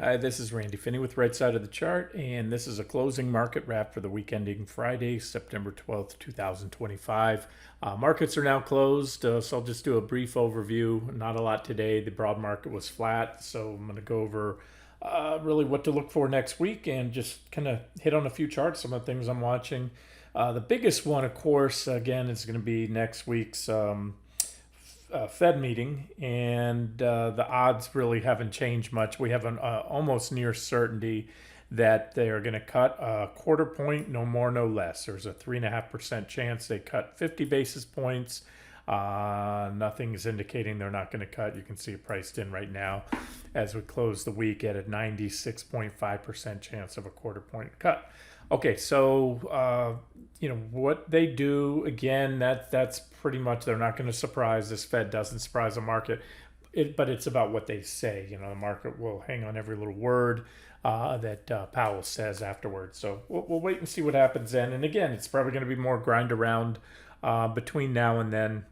Hi, this is Randy Finney with Right Side of the Chart, and this is a closing market wrap for the week ending Friday, September 12th, 2025. Markets are now closed, so I'll just do a brief overview. Not a lot today. The broad market was flat, so I'm going to go over really what to look for next week and just kind of hit on a few charts, some of the things I'm watching. The biggest one, of course, again, is going to be next week's Fed meeting, and the odds really haven't changed much. We have an almost near certainty that they are going to cut a quarter point, no more, no less. There's a 3.5% chance they cut 50 basis points. Nothing is indicating they're not going to cut. You can see it priced in right now as we close the week at a 96.5% chance of a quarter point cut. Okay, so what they do again. That's pretty much, they're not going to surprise. This Fed doesn't surprise the market, but it's about what they say. The market will hang on every little word that Powell says afterwards. So we'll wait and see what happens then. And again, it's probably going to be more grind around between now and then,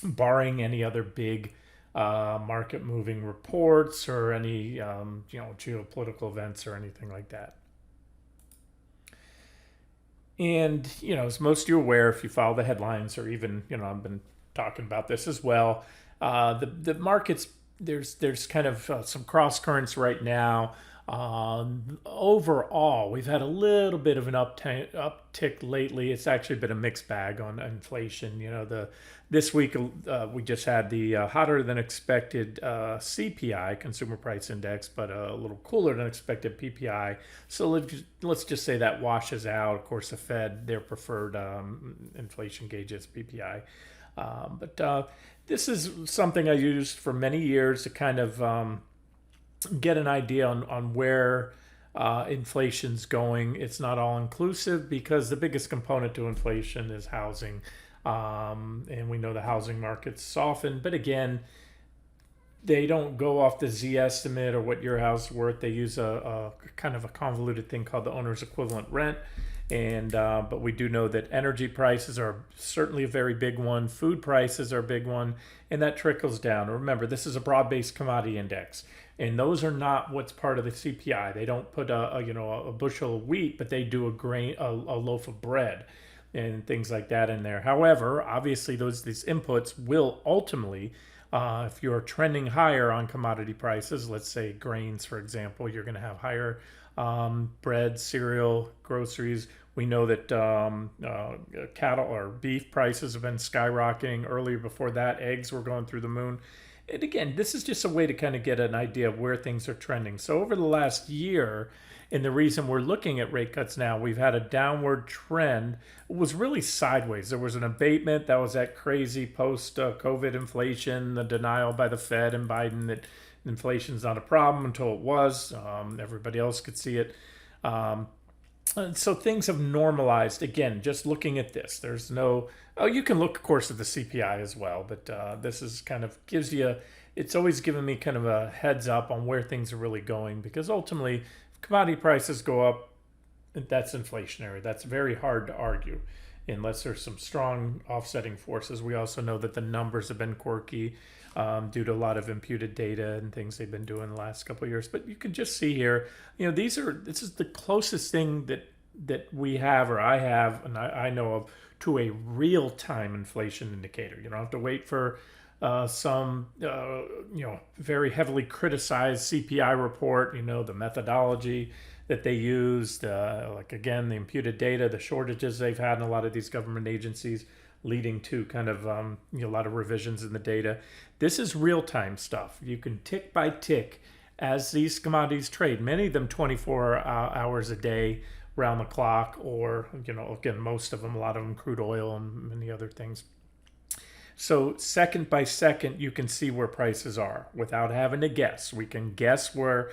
barring any other big market moving reports or any geopolitical events or anything like that. And, as most of you are aware, if you follow the headlines, or even, I've been talking about this as well, the markets, there's kind of some cross currents right now. Overall, we've had a little bit of an uptick lately. It's actually been a mixed bag on inflation. This week we just had the hotter than expected CPI, Consumer Price Index, but a little cooler than expected PPI. So let's just say that washes out. Of course, the Fed, their preferred inflation gauge is PPI. But this is something I used for many years to kind of get an idea on where inflation's going. It's not all inclusive because the biggest component to inflation is housing. And we know the housing market's softened, but again, they don't go off the Z estimate or what your house is worth. They use a kind of a convoluted thing called the owner's equivalent rent. And but we do know that energy prices are certainly a very big one. Food prices are a big one, and that trickles down. Remember, this is a broad-based commodity index, and those are not what's part of the CPI. They don't put a bushel of wheat, but they do a loaf of bread and things like that in there. However, obviously, these inputs will ultimately, if you're trending higher on commodity prices, let's say grains, for example, you're going to have higher bread, cereal, groceries. We know that cattle or beef prices have been skyrocketing. Earlier before that, eggs were going through the moon. And again, this is just a way to kind of get an idea of where things are trending. So over the last year, and the reason we're looking at rate cuts now, we've had a downward trend. It was really sideways. There was an abatement. That was that crazy post-COVID inflation, the denial by the Fed and Biden that inflation's not a problem until it was. Everybody else could see it. And so things have normalized. Again, just looking at this, there's no... Oh, you can look, of course, at the CPI as well, but this is kind of gives you... It's always given me kind of a heads up on where things are really going, because ultimately, if commodity prices go up, that's inflationary. That's very hard to argue unless there's some strong offsetting forces. We also know that the numbers have been quirky due to a lot of imputed data and things they've been doing the last couple of years. But you can just see here, this is the closest thing that we have, or I have, and I know of, to a real-time inflation indicator. You don't have to wait for some very heavily criticized CPI report, the methodology that they used, like again, the imputed data, the shortages they've had in a lot of these government agencies, leading to kind of a lot of revisions in the data. This is real-time stuff. You can tick by tick as these commodities trade, many of them 24 hours a day, round the clock, or, again, most of them, a lot of them crude oil and many other things. So second by second, you can see where prices are without having to guess. We can guess where,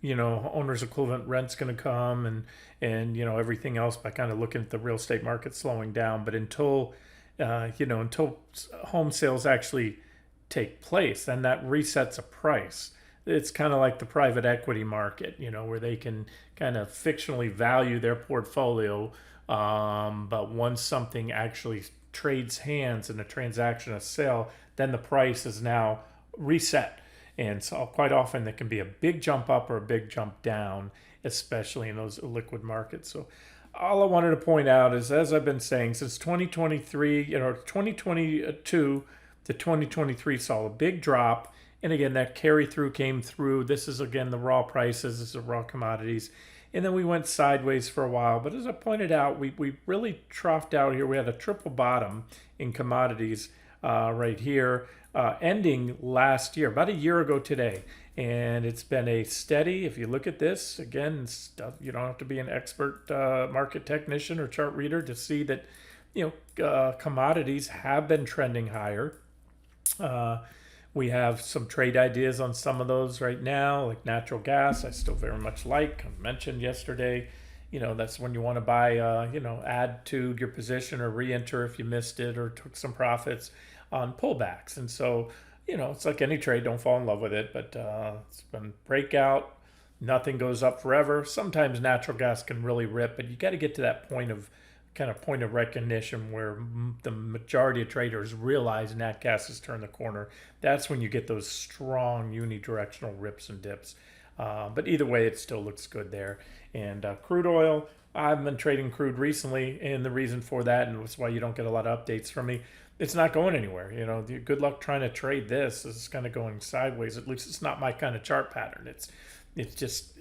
owner's equivalent rent's going to come and everything else by kind of looking at the real estate market slowing down. But until home sales actually take place, then that resets a price. It's kind of like the private equity market, where they can kind of fictionally value their portfolio. But once something actually trades hands in a transaction, a sale, then the price is now reset. And so quite often there can be a big jump up or a big jump down, especially in those liquid markets. So all I wanted to point out is, as I've been saying, since 2023, 2022 to 2023 saw a big drop. And again, that carry through came through. This is again the raw prices, this is the raw commodities. And then we went sideways for a while. But as I pointed out, we really troughed out here. We had a triple bottom in commodities right here, ending last year, about a year ago today. And it's been a steady, if you look at this, again, stuff, you don't have to be an expert market technician or chart reader to see that, commodities have been trending higher. We have some trade ideas on some of those right now, like natural gas. I still very much like. I mentioned yesterday, that's when you want to buy, add to your position or re-enter if you missed it or took some profits on pullbacks. And so, it's like any trade, don't fall in love with it, but it's been breakout. Nothing goes up forever. Sometimes natural gas can really rip, but you got to get to that point of recognition where the majority of traders realize nat gas has turned the corner. That's when you get those strong unidirectional rips and dips. But either way, it still looks good there. And crude oil, I've been trading crude recently, and the reason for that, and that's why you don't get a lot of updates from me, it's not going anywhere. Good luck trying to trade this. It's kind of going sideways. At least it's not my kind of chart pattern. It's just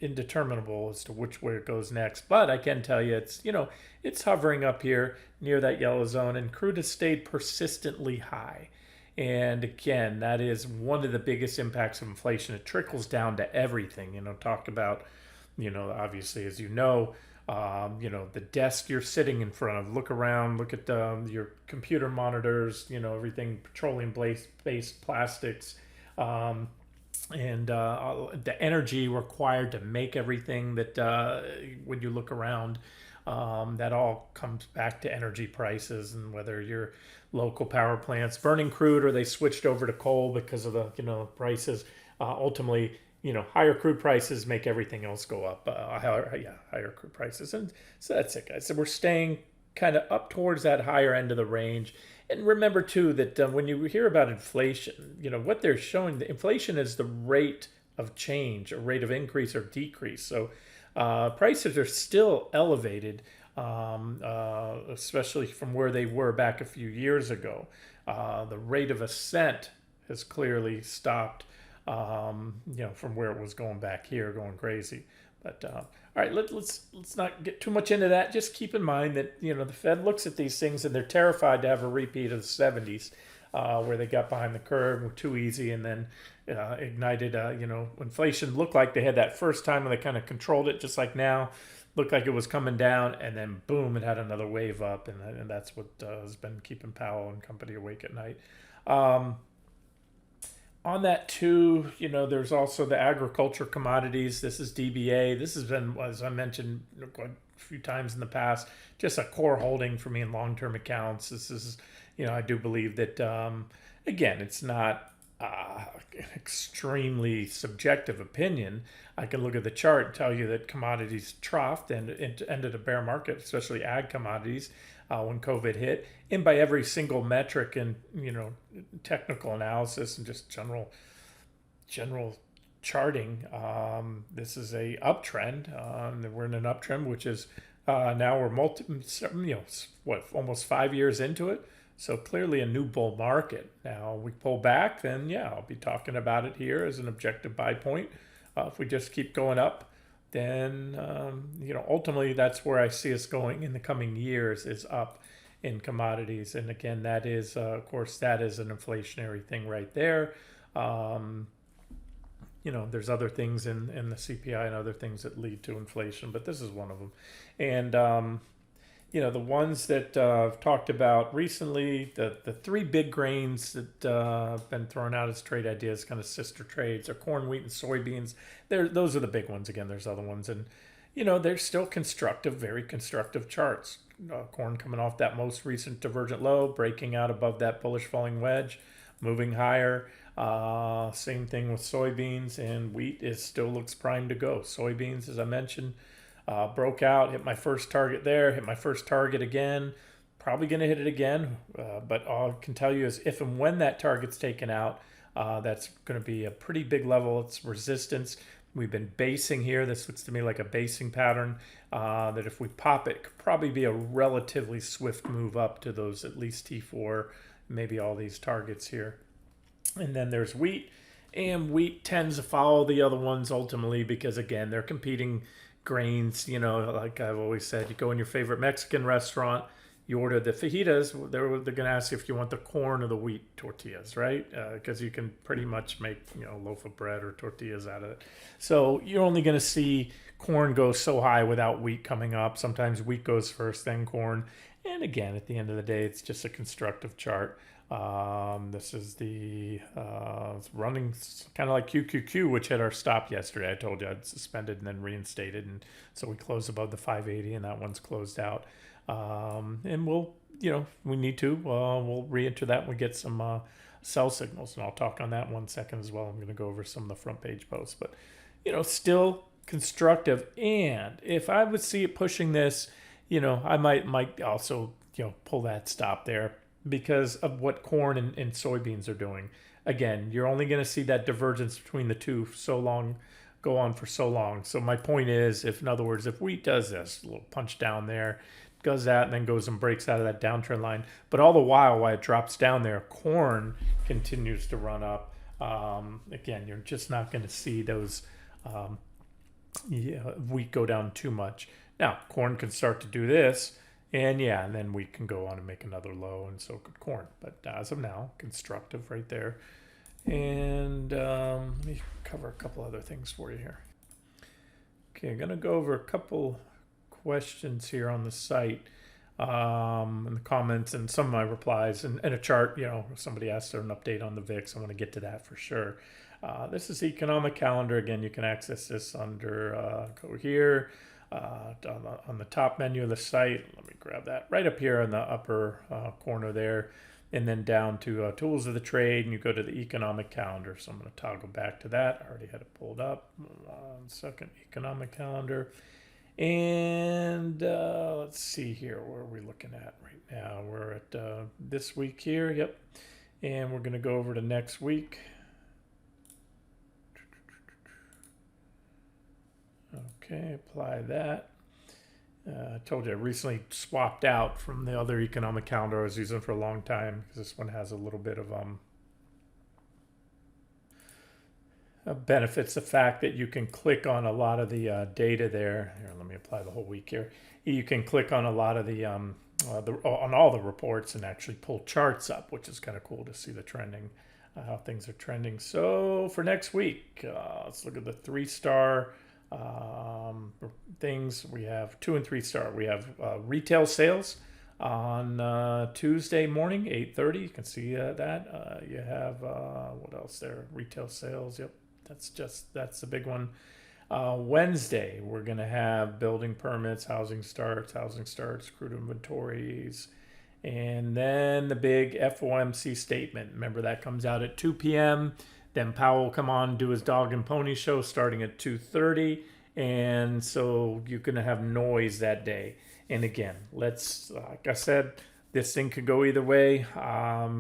indeterminable as to which way it goes next. But I can tell you it's hovering up here near that yellow zone, and crude has stayed persistently high. And again, that is one of the biggest impacts of inflation. It trickles down to everything. Talked about, obviously, as the desk you're sitting in front of. Look around, look at your computer monitors, everything petroleum-based plastics. And the energy required to make everything that when you look around, that all comes back to energy prices, and whether your local power plants burning crude or they switched over to coal because of the prices. Ultimately, higher crude prices make everything else go up. Higher crude prices, and so that's it, guys. So we're staying kind of up towards that higher end of the range. And remember, too, that when you hear about inflation, what they're showing, the inflation is the rate of change, a rate of increase or decrease. So prices are still elevated, especially from where they were back a few years ago. The rate of ascent has clearly stopped, from where it was going back here, going crazy. But all right, let's not get too much into that. Just keep in mind that the Fed looks at these things and they're terrified to have a repeat of the 70s, where they got behind the curve, were too easy, and then ignited. Inflation looked like they had that first time when they kind of controlled it, just like now. Looked like it was coming down, and then boom, it had another wave up, and that's what has been keeping Powell and company awake at night. On that too, there's also the agriculture commodities. This is DBA. This has been, as I mentioned quite a few times in the past, just a core holding for me in long-term accounts. This is, I do believe that, again, it's not an extremely subjective opinion. I can look at the chart and tell you that commodities troughed and it ended a bear market, especially ag commodities, when COVID hit, and by every single metric and technical analysis and just general charting, this is a uptrend. We're in an uptrend, which is now we're almost 5 years into it. So clearly a new bull market. Now we pull back, then I'll be talking about it here as an objective buy point. If we just keep going up, then ultimately that's where I see us going in the coming years, is up in commodities. And again, that is of course that is an inflationary thing right there. There's other things in the CPI and other things that lead to inflation, but this is one of them. And the ones that I've talked about recently, the three big grains that have been thrown out as trade ideas, kind of sister trades, are corn, wheat, and soybeans. Those are the big ones. Again, there's other ones. And, they're still constructive, very constructive charts. Corn coming off that most recent divergent low, breaking out above that bullish falling wedge, moving higher. Same thing with soybeans, and wheat still looks primed to go. Soybeans, as I mentioned, broke out, hit my first target there, hit my first target again, probably going to hit it again. But all I can tell you is if and when that target's taken out, That's going to be a pretty big level. It's resistance. We've been basing here. This looks to me like a basing pattern that if we pop it, could probably be a relatively swift move up to those at least T4, maybe all these targets here. And then there's wheat, and wheat tends to follow the other ones ultimately because, again, they're competing grains. You know, like I've always said, you go in your favorite Mexican restaurant, you order the fajitas, they're going to ask you if you want the corn or the wheat tortillas, right? Because you can pretty much make, you know, a loaf of bread or tortillas out of it. So you're only going to see corn go so high without wheat coming up. Sometimes wheat goes first, then corn. And again, at the end of the day, it's just a constructive chart. This is the it's running kind of like QQQ, which had our stop yesterday. I told you I'd suspended and then reinstated, and so we closed above the 580, and that one's closed out. And we'll, you know, we need to, we'll re-enter that when we get some sell signals, and I'll talk on that in 1 second as well. I'm going to go over some of the front page posts, but you know, still constructive. And if I would see it pushing this, you know, I might also, you know, pull that stop there because of what corn and soybeans are doing. Again, you're only going to see that divergence between the two so long, go on for so long. So my point is, if in other words, if wheat does this, a little punch down there, does that, and then goes and breaks out of that downtrend line, but all the while it drops down there, corn continues to run up. Again, you're just not going to see those wheat go down too much. Now, corn can start to do this, and yeah, and then wheat can go on and make another low, and so could corn. But as of now, constructive right there. And let me cover a couple other things for you here. Okay, I'm going to go over a couple questions here on the site in the comments and some of my replies and a chart. You know, somebody asked for an update on the VIX. I want to get to that for sure. This is the economic calendar. Again, you can access this under go here on the top menu of the site. Let me grab that right up here in the upper corner there, and then down to tools of the trade, and you go to the economic calendar. So I'm going to toggle back to that. I already had it pulled up. 1 second, economic calendar. And let's see here, where are we looking at right now? We're at this week here, yep. And we're going to go over to next week. Okay, apply that. I told you I recently swapped out from the other economic calendar I was using for a long time because this one has a little bit of benefits the fact that you can click on a lot of the data there. Here, let me apply the whole week here. You can click on a lot of the on all the reports and actually pull charts up, which is kind of cool to see the trending, how things are trending. So for next week, let's look at the 3-star things. We have 2 and 3-star. We have retail sales on Tuesday morning, 8:30. You can see that. You have what else there? Retail sales. Yep. That's the big one. Wednesday, we're going to have building permits, housing starts, crude inventories, and then the big FOMC statement. Remember, that comes out at 2 p.m. Then Powell will come on and do his dog and pony show starting at 2:30. And so you're going to have noise that day. And again, like I said, this thing could go either way.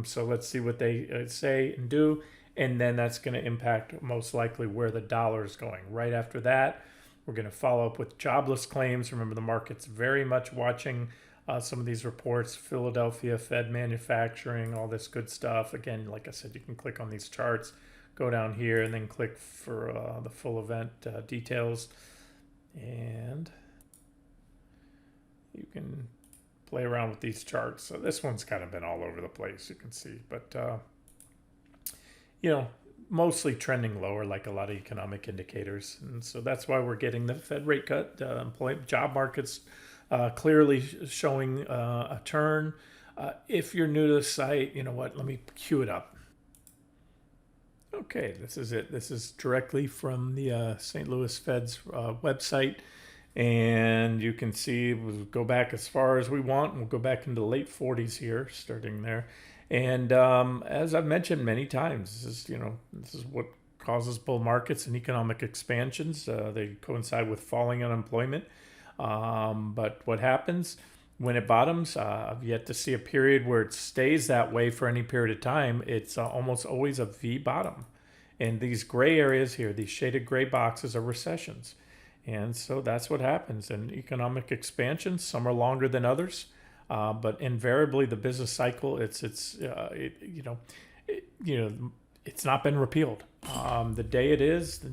So let's see what they say and do. And then that's going to impact most likely where the dollar is going. Right after that, we're going to follow up with jobless claims. Remember, the market's very much watching some of these reports, Philadelphia, Fed manufacturing, all this good stuff. Again, like I said, you can click on these charts, go down here, and then click for the full event details. And you can play around with these charts. So this one's kind of been all over the place, you can see. But you know, mostly trending lower like a lot of economic indicators. And so that's why we're getting the Fed rate cut. Employment job markets clearly showing a turn. If you're new to the site, you know what, let me cue it up. Okay, this is it. This is directly from the St. Louis Fed's website. And you can see we'll go back as far as we want. We'll go back into the late 40s here, starting there. And as I've mentioned many times, this is what causes bull markets and economic expansions. They coincide with falling unemployment. But what happens? when it bottoms, I've yet to see a period where it stays that way for any period of time. It's almost always a V bottom. And these gray areas here, these shaded gray boxes, are recessions. And so that's what happens in economic expansion. Some are longer than others, but invariably the business cycle, it's not been repealed. The day it is,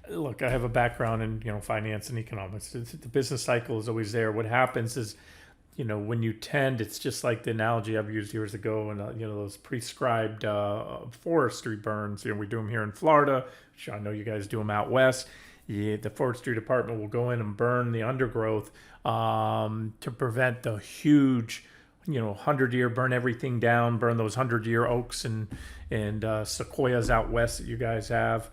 look, I have a background in finance and economics. The business cycle is always there. What happens is, when you tend, it's just like the analogy I've used years ago, and those prescribed forestry burns. We do them here in Florida, which I know you guys do them out west. The forestry department will go in and burn the undergrowth to prevent the huge 100-year, burn everything down, burn those 100-year oaks and sequoias out west that you guys have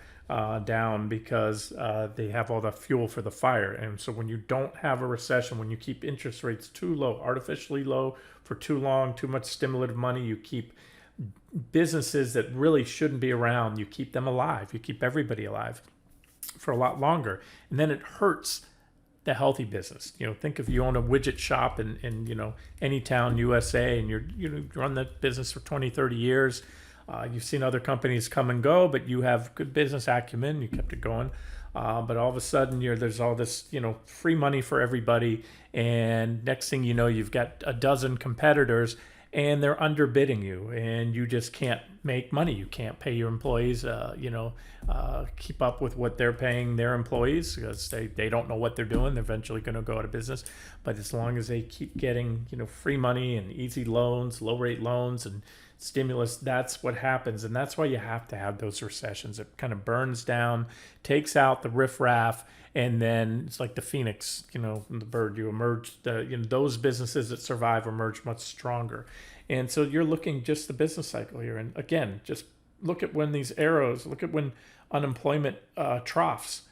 down, because they have all the fuel for the fire. And so when you don't have a recession, when you keep interest rates too low, artificially low for too long, too much stimulative money, you keep businesses that really shouldn't be around, you keep them alive, you keep everybody alive for a lot longer. And then it hurts the healthy business. Think if you own a widget shop in any town, USA, and you run that business for 20, 30 years. You've seen other companies come and go, but you have good business acumen. You kept it going. But all of a sudden, there's all this, free money for everybody. And next thing you know, you've got a dozen competitors, and they're underbidding you, and you just can't make money. You can't pay your employees, keep up with what they're paying their employees, because they don't know what they're doing. They're eventually going to go out of business. But as long as they keep getting, free money and easy loans, low rate loans and stimulus, that's what happens. And that's why you have to have those recessions. It kind of burns down, takes out the riffraff, and then it's like the phoenix, the bird. You emerge, those businesses that survive emerge much stronger. And so you're looking just the business cycle here. And again, just look at when these arrows, look at when unemployment troughs.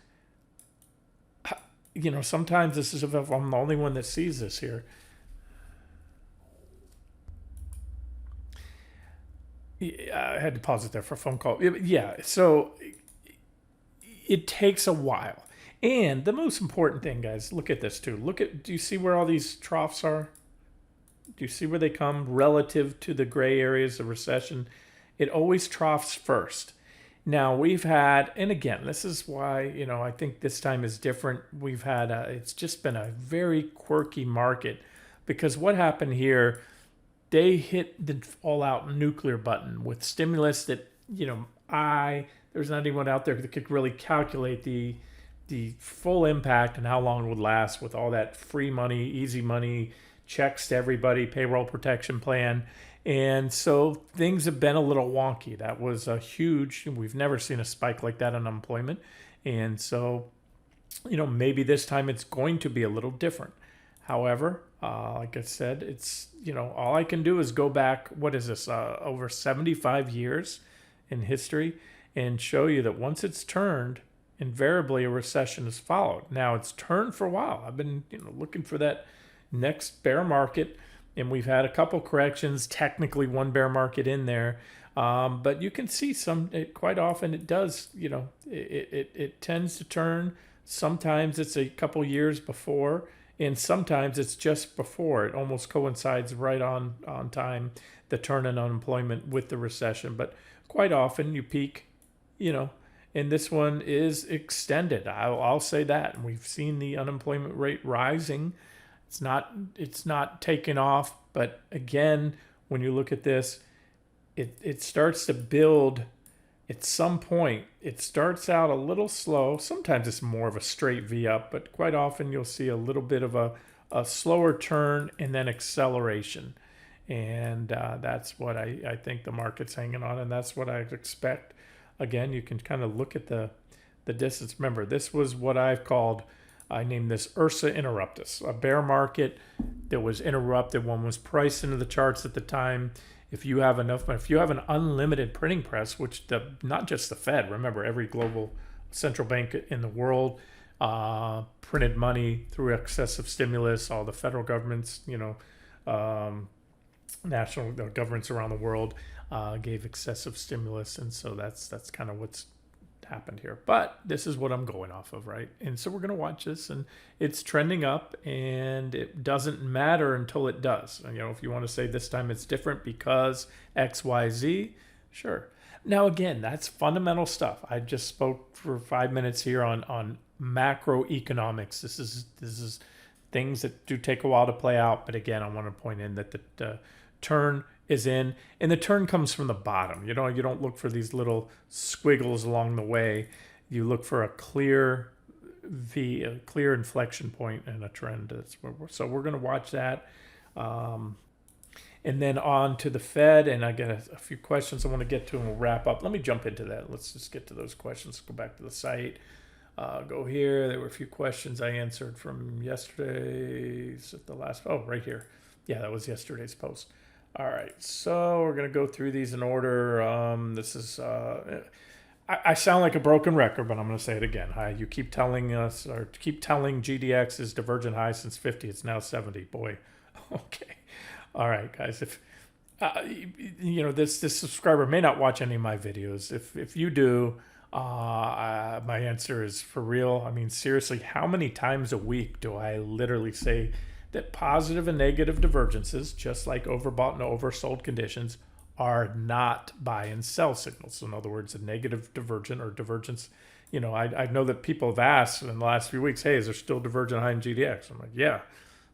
Sometimes this is, if I'm the only one that sees this here. I had to pause it there for a phone call. Yeah, so it takes a while. And the most important thing, guys, look at this too. Do you see where all these troughs are? Do you see where they come relative to the gray areas of recession? It always troughs first. Now we've had, and again, this is why, I think this time is different. We've had, it's just been a very quirky market, because what happened here, they hit the all-out nuclear button with stimulus that, there's not anyone out there that could really calculate the full impact and how long it would last with all that free money, easy money, checks to everybody, payroll protection plan. And so things have been a little wonky. That was a huge, we've never seen a spike like that in unemployment. And so, maybe this time it's going to be a little different. However, like I said, it's, all I can do is go back, what is this, over 75 years in history, and show you that once it's turned, invariably a recession is followed. Now it's turned for a while. I've been looking for that next bear market, and we've had a couple corrections, technically one bear market in there, but you can see quite often it does, it tends to turn. Sometimes it's a couple years before, and sometimes it's just before. It almost coincides right on time, the turn in unemployment with the recession. But quite often you peak, and this one is extended. I'll say that. And we've seen the unemployment rate rising. It's not taking off. But again, when you look at this, it starts to build. At some point, it starts out a little slow. Sometimes it's more of a straight V up, but quite often you'll see a little bit of a slower turn and then acceleration. And that's what I think the market's hanging on, and that's what I expect. Again, you can kind of look at the distance. Remember, this was what I named this Ursa Interruptus, a bear market that was interrupted. One was priced into the charts at the time. If you have an unlimited printing press, which not just the Fed, remember every global central bank in the world printed money through excessive stimulus, all the federal governments, national governments around the world gave excessive stimulus, and so that's kind of happened here. But this is what I'm going off of, right? And so we're going to watch this, and it's trending up, and it doesn't matter until it does. And, if you want to say this time it's different because X, Y, Z, sure. Now, again, that's fundamental stuff. I just spoke for 5 minutes here on macroeconomics. This is things that do take a while to play out. But again, I want to point in that the turn is in, and the turn comes from the bottom. You don't look for these little squiggles along the way. You look for a clear V, a clear inflection point and a trend. So we're going to watch that. And then on to the Fed, and I got a few questions I want to get to, and we'll wrap up. Let me jump into that. Let's just get to those questions. Go back to the site. Go here. There were a few questions I answered from yesterday's at the last. Oh, right here. Yeah, that was yesterday's post. All right, so we're going to go through these in order. This is, I sound like a broken record, but I'm going to say it again. Hi, you keep telling us, or keep telling GDX is divergent high since 50. It's now 70. Boy, okay. All right, guys. If this subscriber may not watch any of my videos. If you do, my answer is for real. I mean, seriously, how many times a week do I literally say that positive and negative divergences, just like overbought and oversold conditions, are not buy and sell signals? So in other words, a negative divergent or divergence, I know that people have asked in the last few weeks, hey, is there still divergent high in GDX? I'm like, yeah,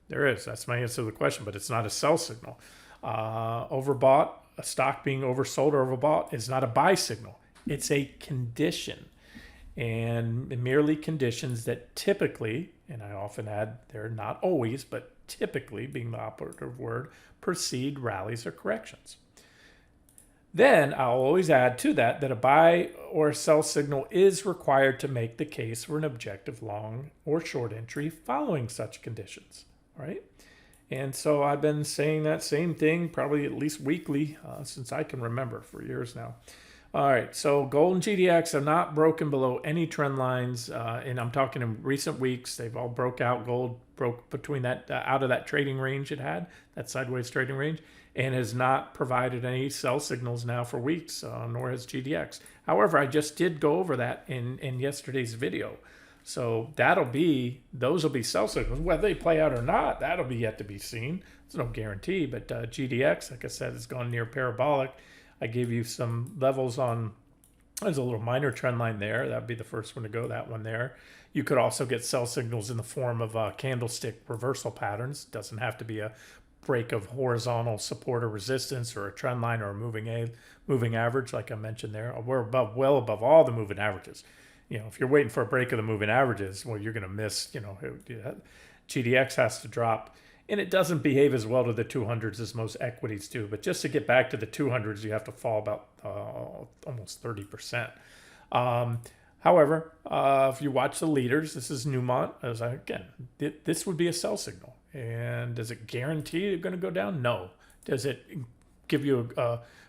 there is. That's my answer to the question, but it's not a sell signal. Overbought, a stock being oversold or overbought, is not a buy signal. It's a condition, and merely conditions that typically, and I often add they're not always, but typically, being the operative word, precede rallies or corrections. Then I'll always add to that a buy or sell signal is required to make the case for an objective long or short entry following such conditions. All right. And so I've been saying that same thing probably at least weekly since I can remember, for years now. All right, so gold and GDX have not broken below any trend lines, and I'm talking in recent weeks. They've all broke out. Gold broke between that out of that trading range it had, that sideways trading range, and has not provided any sell signals now for weeks, nor has GDX. However, I just did go over that in yesterday's video. So those will be sell signals. Whether they play out or not, that'll be yet to be seen. There's no guarantee, but GDX, like I said, has gone near parabolic. I gave you some levels on, there's a little minor trend line there. That'd be the first one to go, that one there. You could also get sell signals in the form of candlestick reversal patterns. It doesn't have to be a break of horizontal support or resistance or a trend line or a moving average, like I mentioned there. We're well above all the moving averages. If you're waiting for a break of the moving averages, well, you're going to miss, GDX has to drop. And it doesn't behave as well to the 200s as most equities do. But just to get back to the 200s, you have to fall about almost 30%. However, if you watch the leaders, this is Newmont. This would be a sell signal. And does it guarantee it's going to go down? No. Does it give you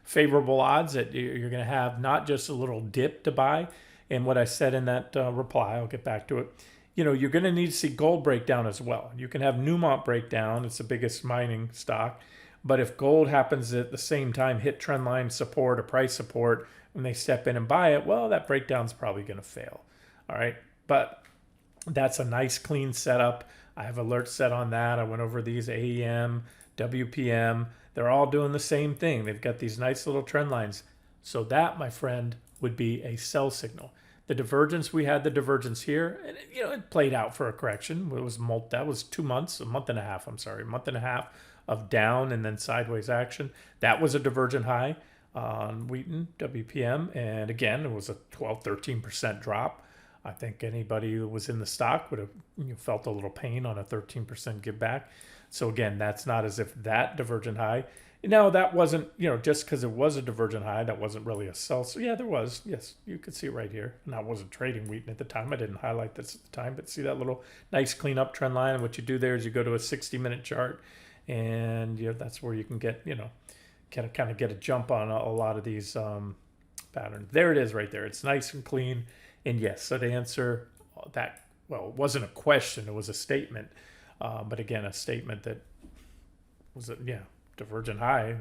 favorable odds that you're going to have not just a little dip to buy? And what I said in that reply, I'll get back to it. You're going to need to see gold break down as well. You can have Newmont break down. It's the biggest mining stock. But if gold happens at the same time hit trend line support or price support when they step in and buy it, well, that breakdown's probably going to fail. All right. But that's a nice clean setup. I have alerts set on that. I went over these AEM, WPM. They're all doing the same thing. They've got these nice little trend lines. So that, my friend, would be a sell signal. The divergence, we had the divergence here, and it played out for a correction. That was 2 months, a month and a half of down and then sideways action. That was a divergent high on Wheaton, WPM, and again, it was a 13% drop. I think anybody who was in the stock would have felt a little pain on a 13% give back. So again, that's not as if that divergent high. Now, that wasn't, just because it was a divergent high, that wasn't really a sell. So, yeah, there was. Yes, you could see it right here. And I wasn't trading Wheaton at the time. I didn't highlight this at the time. But see that little nice clean up trend line? And what you do there is you go to a 60-minute chart. And that's where you can get, kind of get a jump on a lot of these patterns. There it is right there. It's nice and clean. And, yes, so to answer that, well, it wasn't a question. It was a statement. But, again, a statement that was, divergent high.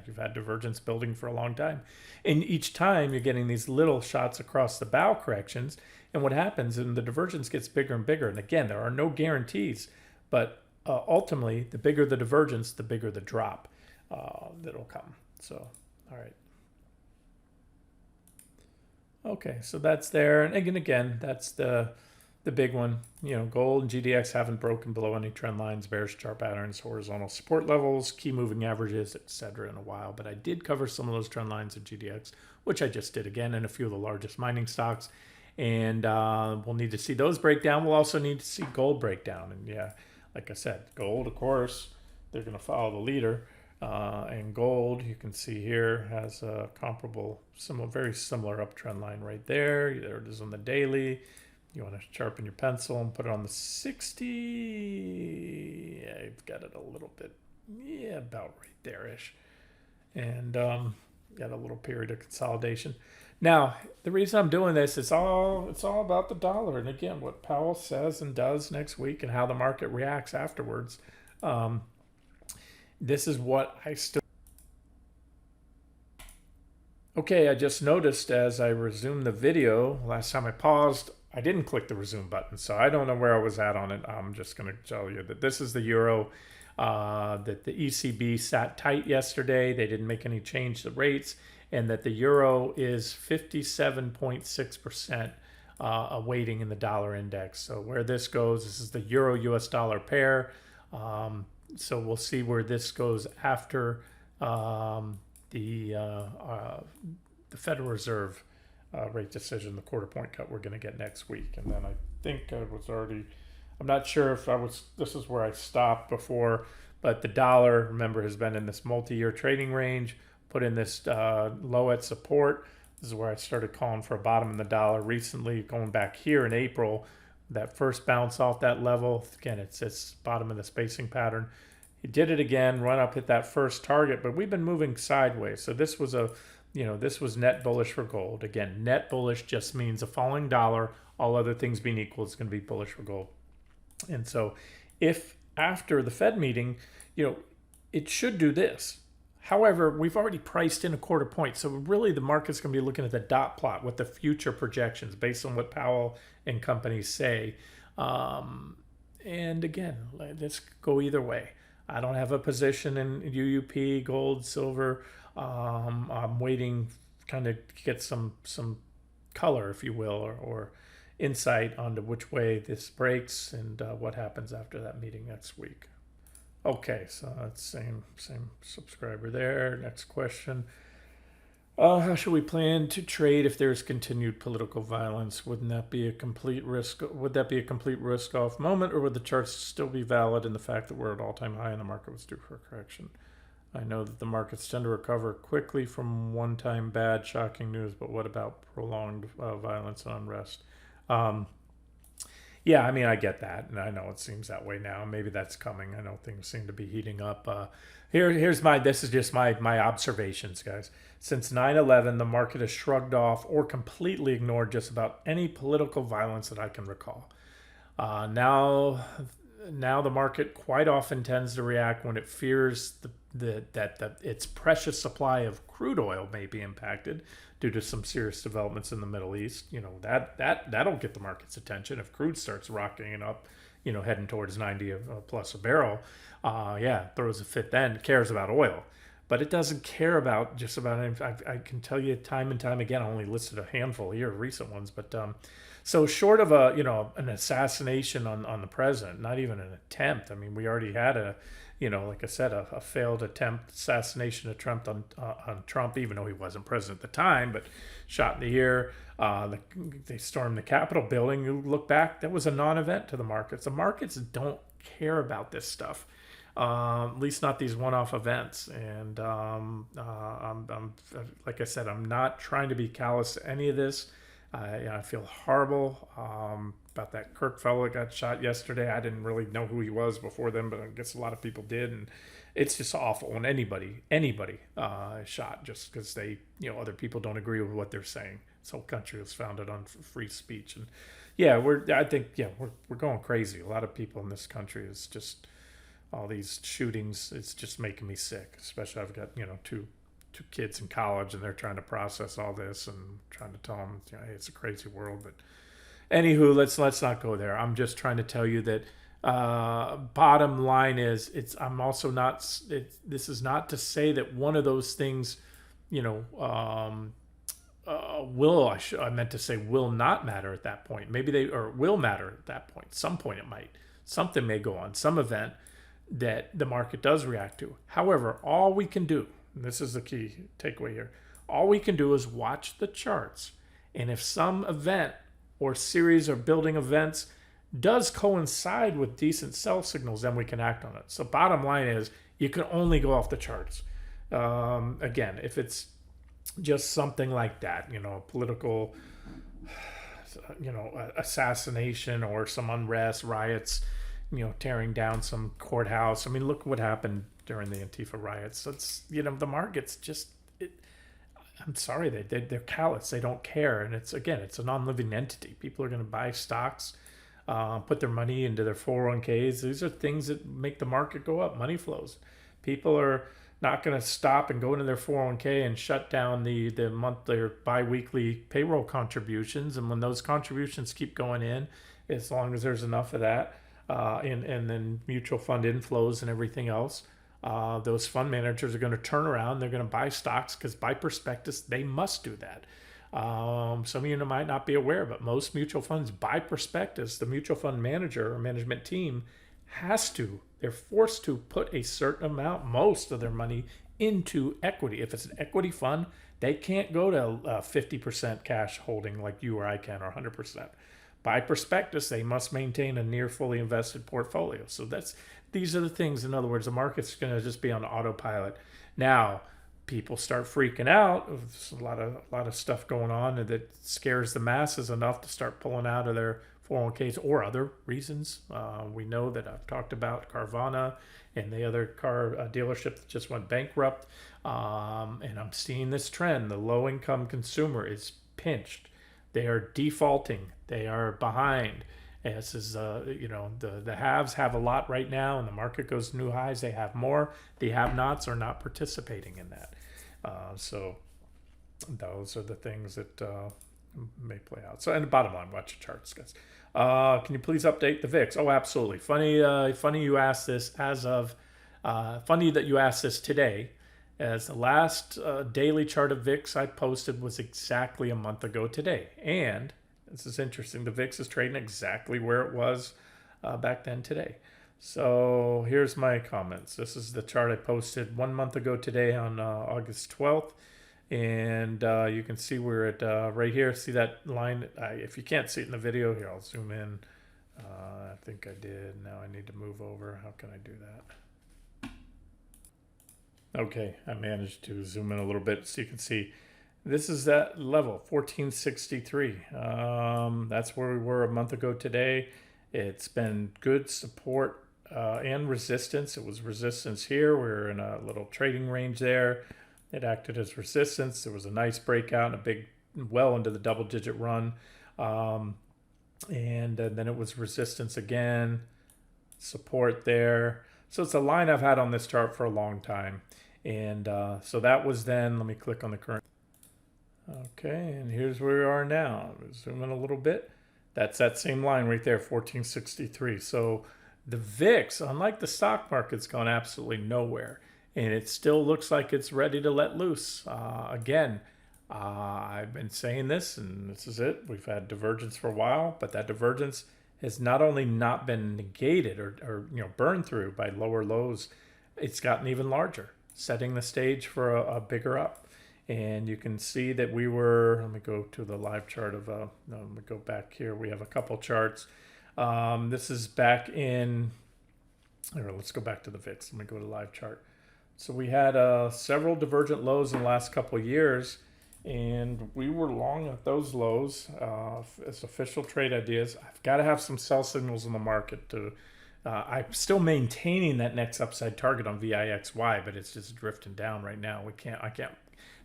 You've had divergence building for a long time, and each time you're getting these little shots across the bow corrections. And what happens, and the divergence gets bigger and bigger. And again, there are no guarantees, but ultimately, the bigger the divergence, the bigger the drop that'll come. So, all right. Okay, so that's there. And again, that's the big one. Gold and GDX haven't broken below any trend lines, bearish chart patterns, horizontal support levels, key moving averages, etc. in a while. But I did cover some of those trend lines of GDX, which I just did again, and a few of the largest mining stocks. And we'll need to see those break down. We'll also need to see gold break down. And yeah, like I said, gold, of course, they're going to follow the leader. And gold, you can see here, has a comparable, very similar uptrend line right there. There it is on the daily. You want to sharpen your pencil and put it on the 60. Yeah, you've got it a little bit, about right there-ish. And got a little period of consolidation. Now, the reason I'm doing this is it's all about the dollar. And again, what Powell says and does next week and how the market reacts afterwards. This is what I still... Okay, I just noticed as I resumed the video, last time I paused, I didn't click the resume button. So I don't know where I was at on it. I'm just going to tell you that this is the euro, that the ECB sat tight yesterday. They didn't make any change to rates. And that the euro is 57.6% weighting in the dollar index. So where this goes, this is the euro US dollar pair. So we'll see where this goes after the Federal Reserve rate decision, the quarter point cut we're going to get next week. And then I think I was already, I'm not sure if this is where I stopped before, but the dollar, remember, has been in this multi-year trading range, put in this low at support. This is where I started calling for a bottom in the dollar recently, going back here in April. That first bounce off that level, again, it's bottom of the spacing pattern. It did it again, run up, hit that first target, but we've been moving sideways. So this was this was net bullish for gold. Again, net bullish just means a falling dollar, all other things being equal, it's going to be bullish for gold. And so if after the Fed meeting, it should do this. However, we've already priced in a quarter point. So really the market's going to be looking at the dot plot with the future projections based on what Powell and companies say. And again, let's go either way. I don't have a position in UUP, gold, silver. I'm waiting kind of to get some color, if you will, or insight onto which way this breaks and what happens after that meeting next week. Okay, so that's same subscriber there. Next question. How should we plan to trade if there's continued political violence? Wouldn't that be a complete risk? Would that be a complete risk-off moment, or would the charts still be valid in the fact that we're at all-time high and the market was due for a correction? I know that the markets tend to recover quickly from one-time bad, shocking news, but what about prolonged violence and unrest? Yeah, I mean, I get that, and I know it seems that way now. Maybe that's coming. I know things seem to be heating up. This is just my observations, guys. Since 9/11, the market has shrugged off or completely ignored just about any political violence that I can recall. Now the market quite often tends to react when it fears that its precious supply of crude oil may be impacted due to some serious developments in the Middle East. That'll get the market's attention if crude starts rocking it up, heading towards 90 plus a barrel. Throws a fit then. It cares about oil, but it doesn't care about just about anything. I can tell you time and time again. I only listed a handful here of recent ones, but so short of an assassination on the president, not even an attempt. I mean, we already had like I said, a failed attempt assassination attempt on Trump, even though he wasn't president at the time, but shot in the ear. They stormed the Capitol building. You look back, that was a non-event to the markets. The markets don't care about this stuff, at least not these one-off events. And I'm like I said, I'm not trying to be callous to any of this. I feel horrible about that Kirk fellow that got shot yesterday. I didn't really know who he was before then, but I guess a lot of people did, and it's just awful when anybody is shot just because they, other people don't agree with what they're saying. This whole country was founded on free speech, and we're going crazy. A lot of people in this country is just all these shootings. It's just making me sick. Especially I've got two kids in college, and they're trying to process all this, and trying to tell them, hey, it's a crazy world. But anywho, let's not go there. I'm just trying to tell you that bottom line is, I'm also not. This is not to say that one of those things, you know, I meant to say will not matter at that point. Maybe they or will matter at that point. Some point it might. Something may go on. Some event that the market does react to. However, all we can do, and this is the key takeaway here, all we can do is watch the charts. And if some event or series of building events does coincide with decent sell signals, then we can act on it. So bottom line is, you can only go off the charts. Again, if it's just something like that, political, assassination or some unrest, riots, tearing down some courthouse. I mean, look what happened during the Antifa riots. So it's, the market's just, I'm sorry, they're callous. They don't care. And it's a non-living entity. People are going to buy stocks, put their money into their 401ks. These are things that make the market go up. Money flows. People are not going to stop and go into their 401k and shut down the monthly or bi-weekly payroll contributions. And when those contributions keep going in, as long as there's enough of that, and then mutual fund inflows and everything else, those fund managers are going to turn around. They're going to buy stocks, because by prospectus, they must do that. Some of you might not be aware, but most mutual funds, by prospectus, the mutual fund manager or management team they're forced to put a certain amount, most of their money, into equity. If it's an equity fund, they can't go to 50% cash holding like you or I can, or 100%. By prospectus, they must maintain a near fully invested portfolio. So these are the things. In other words, the market's going to just be on autopilot. Now, people start freaking out. There's a lot of stuff going on that scares the masses enough to start pulling out of their 401ks or other reasons. We know that I've talked about Carvana and the other car dealership that just went bankrupt. And I'm seeing this trend. The low-income consumer is pinched. They are defaulting. They are behind. And this is, the haves have a lot right now, and the market goes to new highs. They have more. The have-nots are not participating in that. So those are the things that may play out. So, and the bottom line, watch the charts, guys. Can you please update the VIX? Oh, absolutely. Funny you asked this funny that you asked this today, as the last daily chart of VIX I posted was exactly a month ago today. And this is interesting. The VIX is trading exactly where it was back then today. So here's my comments. This is the chart I posted 1 month ago today on August 12th. And you can see we're at right here. See that line? If you can't see it in the video, here, I'll zoom in. I think I did. Now I need to move over. How can I do that? Okay, I managed to zoom in a little bit so you can see. This is that level, 1463. That's where we were a month ago today. It's been good support and resistance. It was resistance here. We're in a little trading range there. It acted as resistance. There was a nice breakout and a big, well into the double-digit run. And then it was resistance again, support there. So it's a line I've had on this chart for a long time. And so that was then. Let me click on the current. Okay, and here's where we are now. Zoom in a little bit. That's that same line right there, 1463. So the VIX, unlike the stock market's gone absolutely nowhere. And it still looks like it's ready to let loose. Again, I've been saying this, and this is it. We've had divergence for a while, but that divergence has not only not been negated or burned through by lower lows, it's gotten even larger, setting the stage for a bigger up. And you can see that we were, let me go to the live chart of, let me go back here. We have a couple charts. This is back in, let's go back to the VIX. Let me go to the live chart. So we had several divergent lows in the last couple of years, and we were long at those lows as official trade ideas. I've got to have some sell signals in the market to. I'm still maintaining that next upside target on VIXY, but it's just drifting down right now. I can't.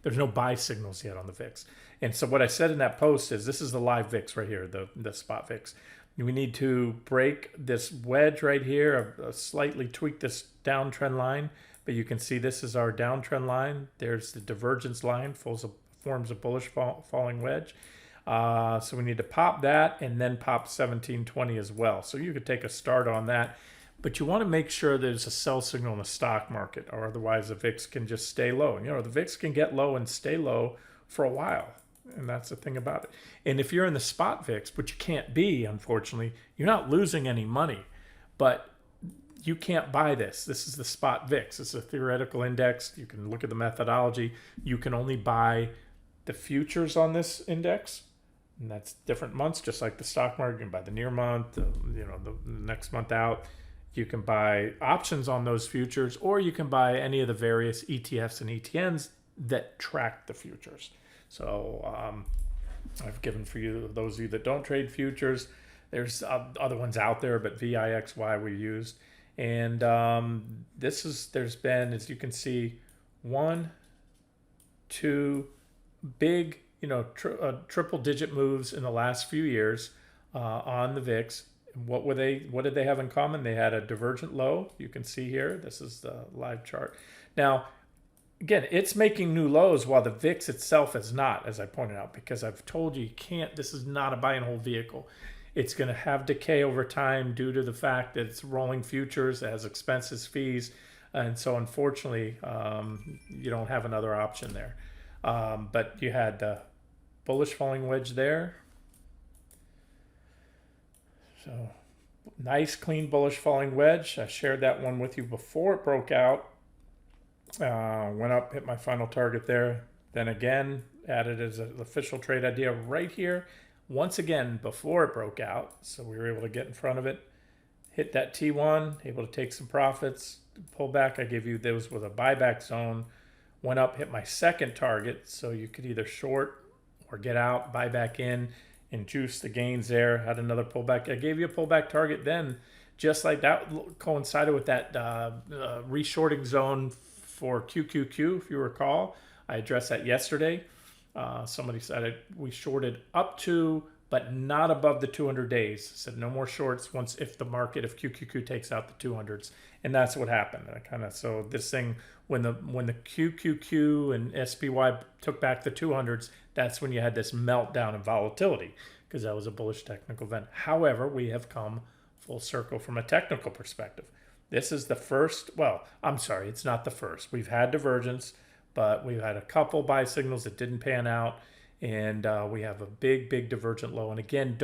There's no buy signals yet on the VIX. And so what I said in that post is, this is the live VIX right here, the spot VIX. We need to break this wedge right here, slightly tweak this downtrend line, but you can see this is our downtrend line. There's the divergence line, forms a bullish falling wedge. So we need to pop that and then pop 1720 as well. So you could take a start on that, but you want to make sure there's a sell signal in the stock market, or otherwise the VIX can just stay low. And, the VIX can get low and stay low for a while. And that's the thing about it. And if you're in the spot VIX, which you can't be, unfortunately, you're not losing any money, but you can't buy this. This is the spot VIX. It's a theoretical index. You can look at the methodology. You can only buy the futures on this index, and that's different months, just like the stock market. You can buy the near month, the next month out. You can buy options on those futures, or you can buy any of the various ETFs and ETNs that track the futures. So I've given for you, those of you that don't trade futures, there's other ones out there, but VIXY we used. And there's been, as you can see, 1, 2 big, triple digit moves in the last few years on the VIX. What did they have in common? They had a divergent low. You can see here, this is the live chart. Now, again, it's making new lows while the VIX itself is not, as I pointed out, because I've told you can't, this is not a buy and hold vehicle. It's going to have decay over time due to the fact that it's rolling futures, it has expenses, fees, and so unfortunately, you don't have another option there. But you had the bullish falling wedge there. So nice, clean, bullish falling wedge. I shared that one with you before it broke out. Went up, hit my final target there. Then again, added as an official trade idea right here. Once again, before it broke out. So we were able to get in front of it. Hit that T1, able to take some profits. Pull back, I gave you those with a buyback zone. Went up, hit my second target. So you could either short or get out, buy back in, and juice the gains there. Had another pullback. I gave you a pullback target then, just like that coincided with that reshorting zone for QQQ, if you recall. I addressed that yesterday. Somebody said we shorted up to, but not above the 200 days. I said no more shorts if the market, if QQQ takes out the 200s. And that's what happened. So this thing, when the QQQ and SPY took back the 200s, that's when you had this meltdown in volatility, because that was a bullish technical event. However, we have come full circle from a technical perspective. This is the first, it's not the first. We've had divergence, but we've had a couple buy signals that didn't pan out, and we have a big divergent low. And again,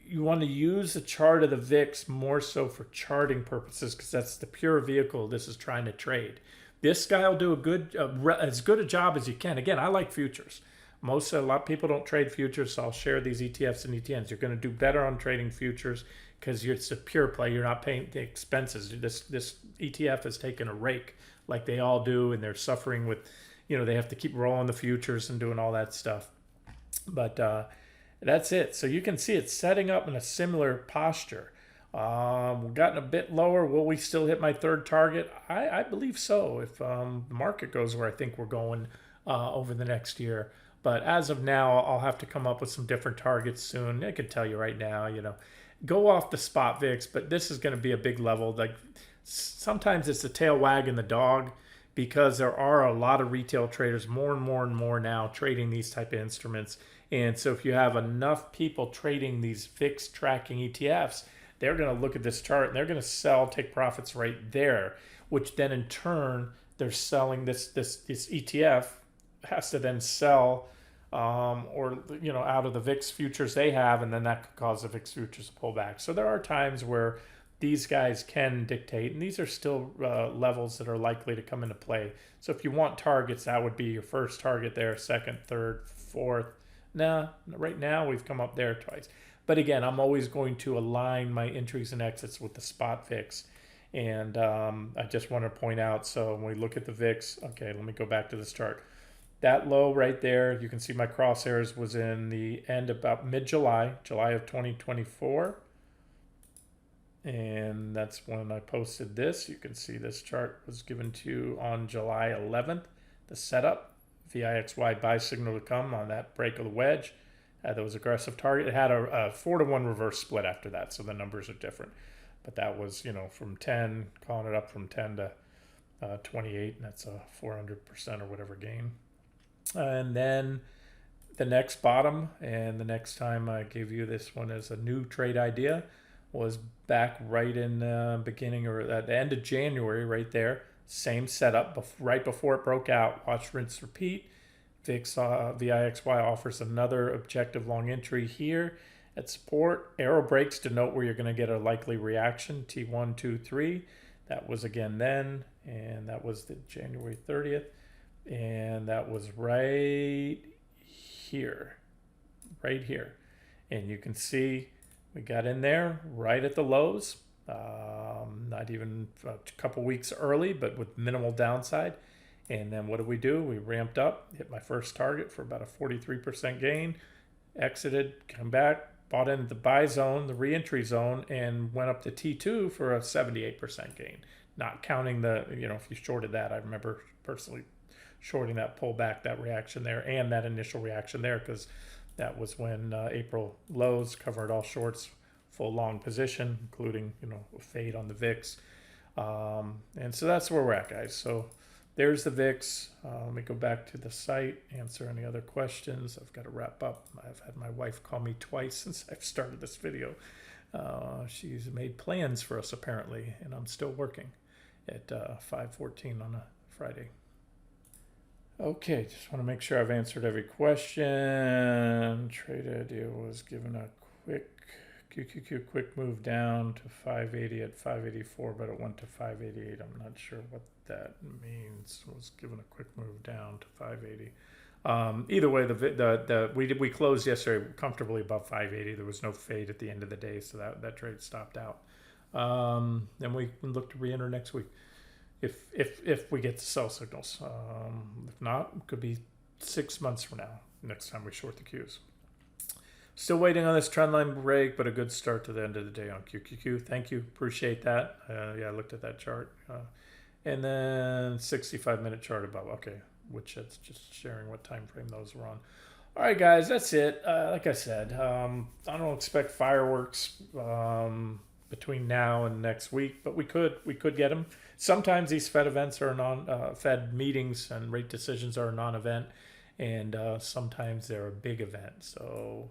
you want to use the chart of the VIX more so for charting purposes, because that's the pure vehicle this is trying to trade. This guy will do as good a job as you can. Again, I like futures. A lot of people don't trade futures, so I'll share these ETFs and ETNs. You're going to do better on trading futures because it's a pure play. You're not paying the expenses. This ETF has taken a rake like they all do, and they're suffering with, they have to keep rolling the futures and doing all that stuff. But that's it. So you can see it's setting up in a similar posture. We've gotten a bit lower. Will we still hit my third target? I believe so, if the market goes where I think we're going over the next year. But as of now, I'll have to come up with some different targets soon. I could tell you right now, go off the spot VIX, but this is going to be a big level. Like sometimes it's the tail wagging the dog, because there are a lot of retail traders, more and more now, trading these type of instruments. And so if you have enough people trading these VIX tracking ETFs, they're going to look at this chart and they're going to sell, take profits right there, which then in turn, they're selling this ETF has to then sell out of the VIX futures they have, and then that could cause the VIX futures to pull back. So there are times where these guys can dictate, and these are still levels that are likely to come into play. So if you want targets, that would be your first target there, second, third, fourth. Right now we've come up there twice. But again, I'm always going to align my entries and exits with the spot VIX. And I just want to point out, so when we look at the VIX, okay, let me go back to this chart. That low right there, you can see my crosshairs was in the end about mid-July, July of 2024. And that's when I posted this. You can see this chart was given to you on July 11th. The setup, VIXY buy signal to come on that break of the wedge. had those aggressive target. It had a 4-to-1 reverse split after that, so the numbers are different. But that was, from 10, calling it up from 10 to 28, and that's a 400% or whatever gain. And then the next bottom, and the next time I gave you this one as a new trade idea, was back right in the beginning or at the end of January, right there. Same setup, right before it broke out. Watch, rinse, repeat. VIXY offers another objective long entry here at support. Arrow breaks denote where you're going to get a likely reaction. T1, 2, 3. That was again then, and that was the January 30th. And that was right here. And you can see we got in there right at the lows. Not even a couple weeks early, but with minimal downside. And then what did we do? We ramped up, hit my first target for about a 43% gain, exited, come back, bought into the buy zone, the reentry zone, and went up to T2 for a 78% gain. Not counting the, if you shorted that, I remember personally shorting that pullback, that reaction there, and that initial reaction there, because that was when April lows covered all shorts, full long position, including, a fade on the VIX. And so that's where we're at, guys. So there's the VIX. Let me go back to the site, answer any other questions. I've got to wrap up. I've had my wife call me twice since I've started this video. She's made plans for us apparently, and I'm still working at 5:14 on a Friday. Okay, just want to make sure I've answered every question. Trade idea was given a quick QQQ quick move down to 580 at 584, but it went to 588. I'm not sure what that means. It was given a quick move down to 580. Either way, we closed yesterday comfortably above 580. There was no fade at the end of the day, so that trade stopped out. And we can look to re-enter next week if we get the sell signals. If not, it could be 6 months from now, next time we short the Qs. Still waiting on this trend line break, but a good start to the end of the day on QQQ. Thank you. Appreciate that. Yeah, I looked at that chart. And then 65-minute chart above. Okay, which that's just sharing what time frame those were on. All right, guys, that's it. Like I said, I don't expect fireworks between now and next week, but we could get them. Sometimes these Fed events are Fed meetings and rate decisions are a non-event. And sometimes they're a big event. So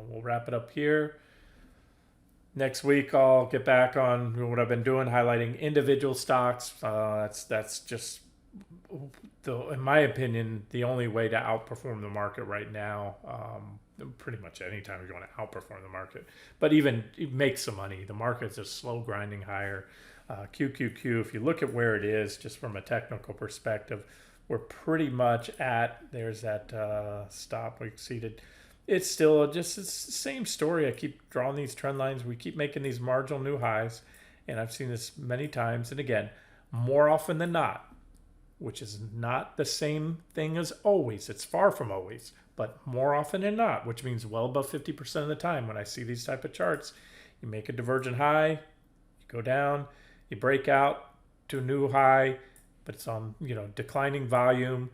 we'll wrap it up here. Next week, I'll get back on what I've been doing, highlighting individual stocks. That's just, in my opinion, the only way to outperform the market right now. Pretty much anytime you're going to outperform the market. But even make some money. The market's just slow grinding higher. QQQ, if you look at where it is, just from a technical perspective, we're pretty much at, there's that stop we exceeded. It's still it's the same story. I keep drawing these trend lines. We keep making these marginal new highs. And I've seen this many times. And again, more often than not, which is not the same thing as always. It's far from always. But more often than not, which means well above 50% of the time when I see these type of charts, you make a divergent high, you go down, you break out to a new high, but it's on declining volume,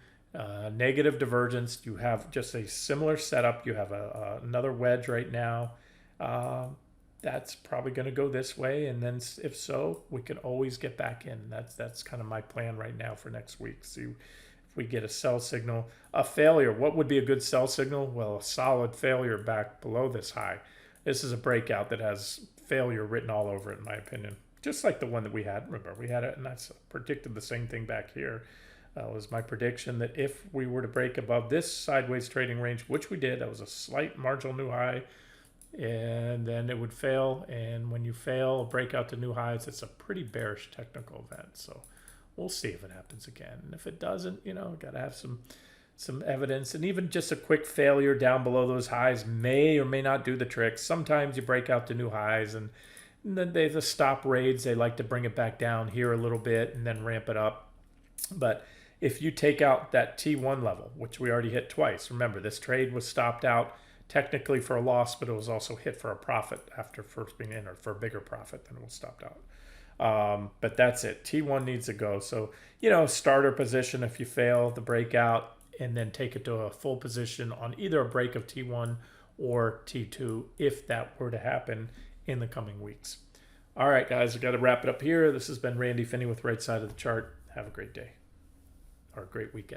negative divergence. You have just a similar setup. You have another wedge right now. That's probably going to go this way, and then if so, we can always get back in. That's kind of my plan right now for next week. See if we get a sell signal, a failure. What would be a good sell signal? Well, a solid failure back below this high. This is a breakout that has failure written all over it, in my opinion. Just like the one that we had. Remember, we had it, and I predicted the same thing back here. Was my prediction that if we were to break above this sideways trading range, which we did, that was a slight marginal new high, and then it would fail. And when you fail, break out to new highs, it's a pretty bearish technical event. So we'll see if it happens again. And if it doesn't, got to have some evidence. And even just a quick failure down below those highs may or may not do the trick. Sometimes you break out to new highs, and then the stop raids, they like to bring it back down here a little bit and then ramp it up. But if you take out that T1 level, which we already hit twice, remember this trade was stopped out technically for a loss, but it was also hit for a profit after first being entered, for a bigger profit than it was stopped out. But that's it. T1 needs to go. So, starter position if you fail the breakout, and then take it to a full position on either a break of T1 or T2 if that were to happen in the coming weeks. All right, guys, I've got to wrap it up here. This has been Randy Finney with Right Side of the Chart. Have a great day or a great weekend.